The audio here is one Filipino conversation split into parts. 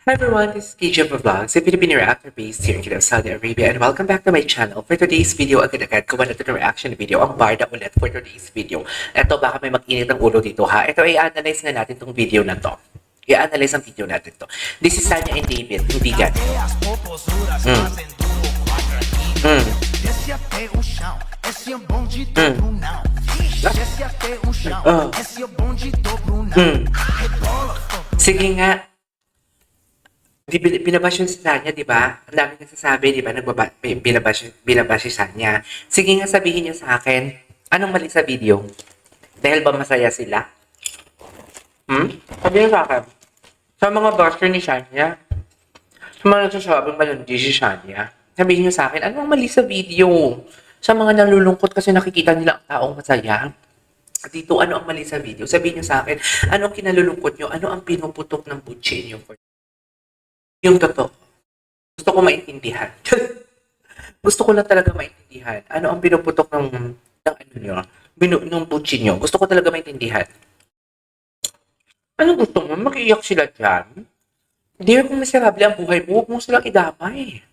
Hi everyone, this is KJ Vlogs, a Filipino reactor based here in Saudi Arabia, and welcome back to my channel. For today's video, agad-agad kuha na ito ng reaction video, ang Barda ulit for today's video. Ito, baka may mag-init ang ulo dito ha. Ito, i-analyze na natin itong video na to. I-analyze ang video natin to. This is Sanya and David, yung bigat. Sige nga. Binabash yung Sanya, di ba? Ang dami nagsasabi, di ba? Binabash si Sanya. Sige nga, sabihin niyo sa akin, anong mali sa video? Dahil ba masaya sila? Sabihin sa akin, sa mga basher ni Sanya, sa mga nagsasabing malandi si Sanya, sabihin niyo sa akin, anong mali sa video? Sa mga nalulungkot kasi nakikita nila ang taong masaya. Dito, ano ang mali sa video? Sabihin niyo sa akin, ano ang kinalulungkot niyo? Ano ang pinuputok ng butchi niyo? Yung totoo. Gusto ko maintindihan. Gusto ko lang talaga maintindihan. Ano ang pinuputok ng ano nyo? Ng butchi nyo. Gusto ko talaga maintindihan. Ano gusto mo? Mag-iiyak sila dyan? Hindi kung miserable ang buhay mo, huwag mo silang idamay.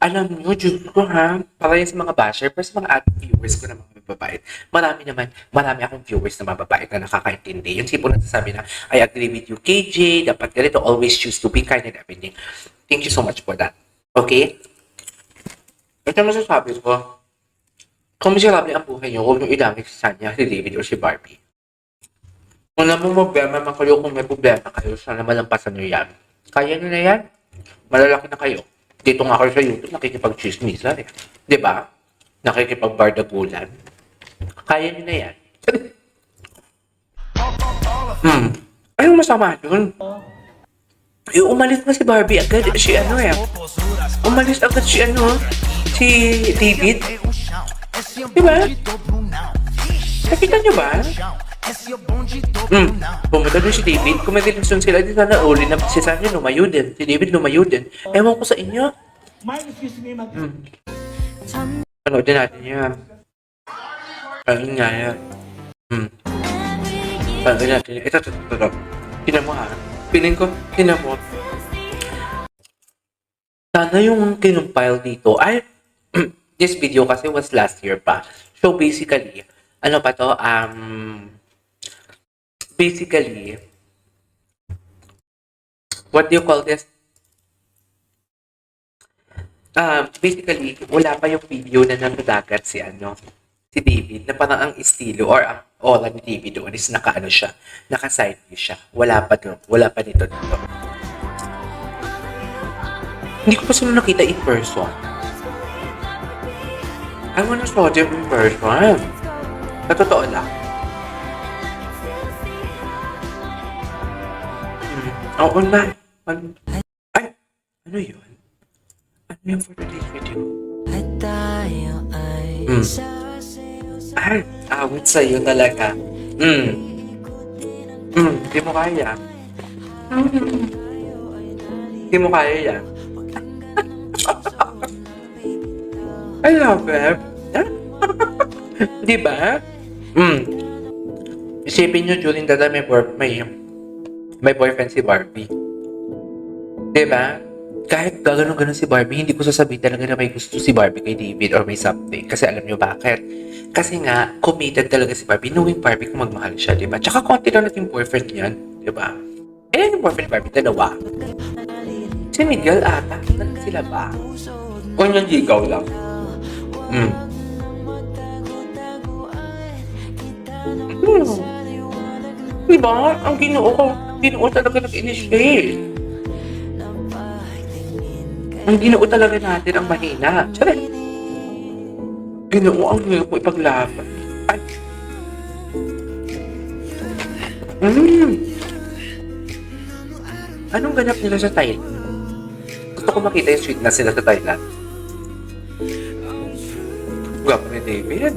Alam nyo, Diyos ko ha, para yan sa mga basher, pero sa mga ating viewers ko na mga mababait, marami akong viewers na mababait na nakakaintindi. Yung tipo nagsasabi na, I agree with you, KJ, dapat ganito, always choose to be kind and everything. Thank you so much for that. Okay? Ito masasabi ko, kung miserable ang buhay nyo, huwag nyo idamay si Sanya, si David, o si Barbie. Kung naman problema man kayo, kung may problema kayo, sana malampasan nyo yan. Kaya nyo na yan? Malalaki na kayo. Dito nga kayo sa YouTube, nakikipag-chismisan eh. Diba? Nakikipag-bardagulan. Kaya nyo na yan. Anong masama dun? Umalis na si Barbie agad. Umalis agad si David. Diba? Nakita nyo ba? Pumunta din si David. Kung may relasyon sila, di sana uli na si Sanya lumayo din. Si David lumayo din. Ewan ko sa inyo. Panoodin natin yan. Panoodin nga yan. Panoodin natin yan. Ito. Tinan mo ha. Piling ko, tinan mo. Sana yung kinumpile dito ay this video kasi was last year pa. So basically, ano pa to? Basically, what do you call this? Basically, wala pa yung video na nagdagat si David, na parang ang estilo or ang ola ni David doon is siya, naka-side view siya. Wala pa dito. Hindi ko pa sila nakita in person. I wanna show them in person. Sa totoo lang. Oo na. Ay, ano yun? Ano yun for today's video? Ay, awit sa'yo talaga. Di mo kaya. Di mo kaya yan. I love it. Di ba? Isipin nyo during that time may boyfriend si Barbie. Diba? Kahit gano'n si Barbie, hindi ko sasabihin talaga na may gusto si Barbie kay David or may something. Kasi alam nyo bakit? Kasi nga, committed talaga si Barbie, knowing Barbie kung magmahal siya, diba? Tsaka konti lang naging boyfriend niyan, diba? Yung boyfriend ni Barbie, dalawa. Si Miguel ata, sila ba? O yung ligaw lang? Diba? Ang Ginoo talaga nag-initiate. Ang Ginoo talaga natin ang mahina. Tsara. Ginoo ang hirap mo ipaglaban. Ay. Anong ganap nila sa Thailand? Gusto ko makita yung sweetness sila sa Thailand. Gwapo ni David.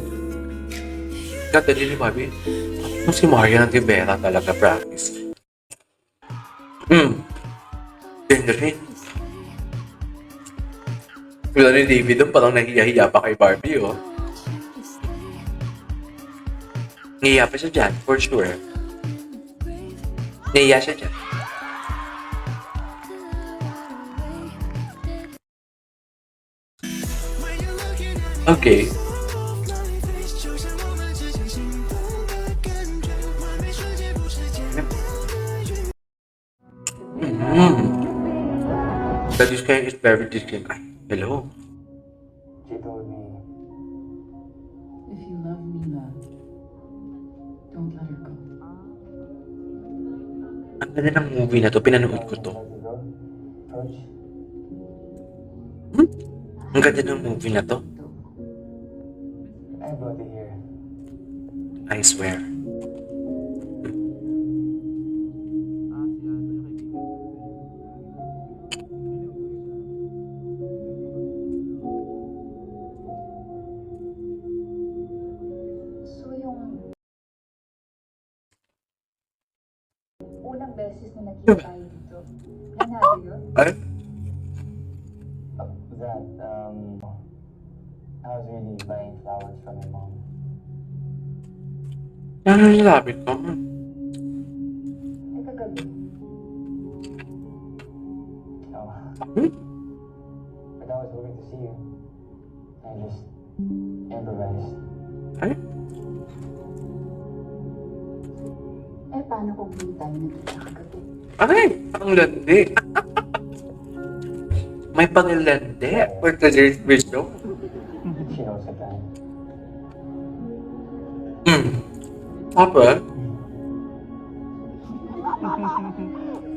Ganda din ni Barbie. Si Marian Rivera talaga, practice. Ganda rin. Wala ni David doon, parang nahiya-hiya pa kay Barbie, oh. Nahiya pa siya dyan, for sure. Nahiya siya dyan. Okay. Mm. The discount is very distinct. Ay, hello. She told me, If you love Mila, don't let her go. Ang ganda ng movie na to. Pinanood ko to. let you go. Coach, Hmm? Ang ganda ng movie na to. I brought you here. I swear. So yung unang beses na nakita tayo dito, nanalo yun? Ay? That, I was really buying flowers from my mom. Ano yung sabi ko? Ay kagabi. Oh, Hmm? but I was hoping to see you. I just improvised. Ay? Eh paano kung hindi tayo nakita kagabi? Ay! Ang landi. May pangalandi for today's video. She knows the plan. Hmm. Tapos,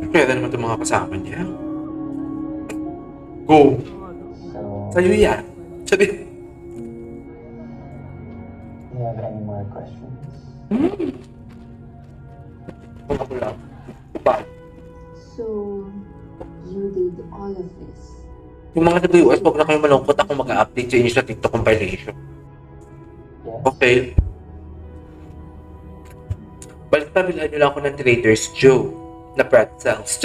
kaya naman itong mga kasama niya. Go! So, Sa'yo yan. Sabi, do you have any more questions? kung ako lang. Ba? So, you did all of this? Yung mga taga-US, huwag na kayo malungkot. Ako mag-update sa inyo sa TikTok compilation. Yes. Okay. Balik pabilaan nyo lang ako ng Trader's Joe na pretzels.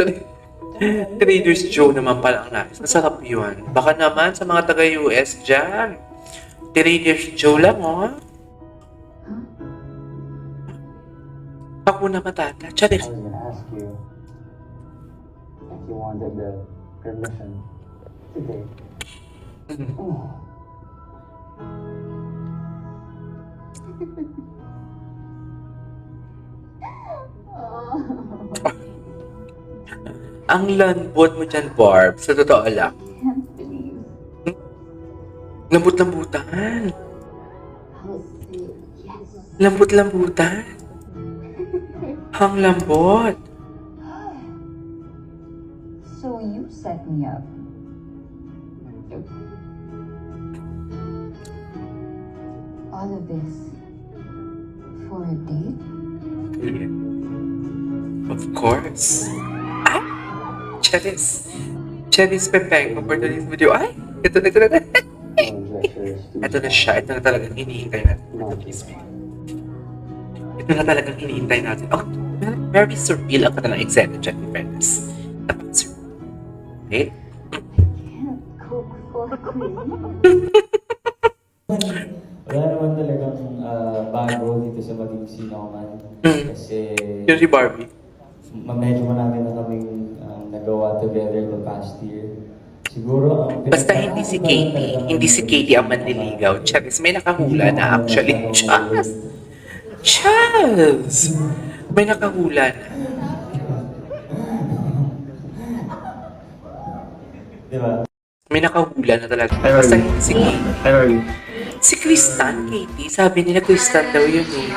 Trader's Joe naman pala ang nais. Masarap yun. Baka naman sa mga taga-US dyan. Trader's Joe lang, oh. Ako na matata. I Charis. was gonna ask you if you wanted the permission to date. Oh. Ang lambot mo dyan, Barb. Sa totoo lang. Can't believe Lambot-lambutan. how say yes. Lambot-lambutan. Ang lambot. So you set me up. All of this for a date? Yeah. Of course. Ay! Charis. Charis Pepeng for today's video. Ay! Ito na, ito na. Lectures to Ito na siya. Ito na talagang hinihintay natin for today's video. Ito na talagang hinihintay natin. Oh, very surreal ang kanilang eksena dyan in fairness. Napaka-surreal. Okay? Can't cook for Queen. Wala naman talagang bago dito sa maging sino ko man. Mm. Kasi Yun si Barbie. medyo marami na kaming nagawa together the past year. Siguro ang Basta hindi si Katie. Hindi si Katie ang manliligaw. Charis, may nakahula na actually. Chas! Chas! May nakahula na. Di ba? May nakahula na talaga. Basta hindi si Katie. Hi, Barbie. Si Kristan, Katie. Sabi nila Kristan daw yun eh.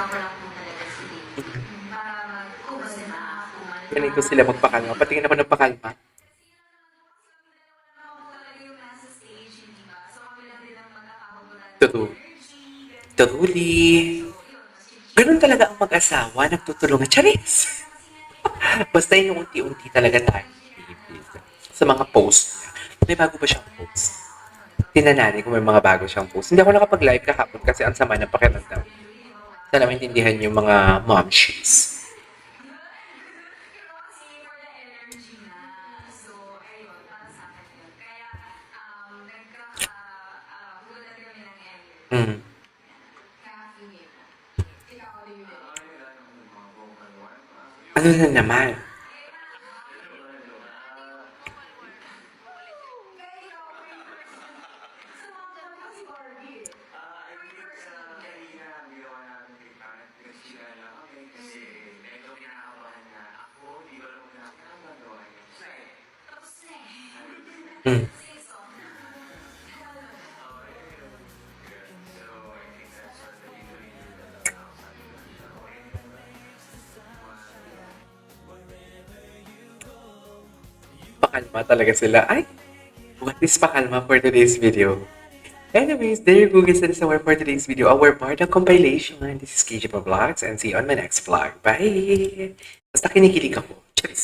Ganito sila magpakalma. Patingin naman ng pakalma. True. Truly. Ganun talaga ang mag-asawa. Nagtutulungan. Charis! Basta yun yung unti-unti talaga tayo. Sa mga post niya. May bago ba siyang post? Tingnan natin kung may mga bago siyang post. Hindi ako nakapag-live kahapon kasi ang sama ng pakiramdam. Sana maintindihan yung mga momshies. Mm. Ano na naman? pakalma talaga sila. Ay, what is pakalma for today's video? Anyways, there you go guys. That is our for today's video. Our Barda compilation. This is KJ Vlogs and see you on my next vlog. Bye! Basta kinikilig ako. Charis!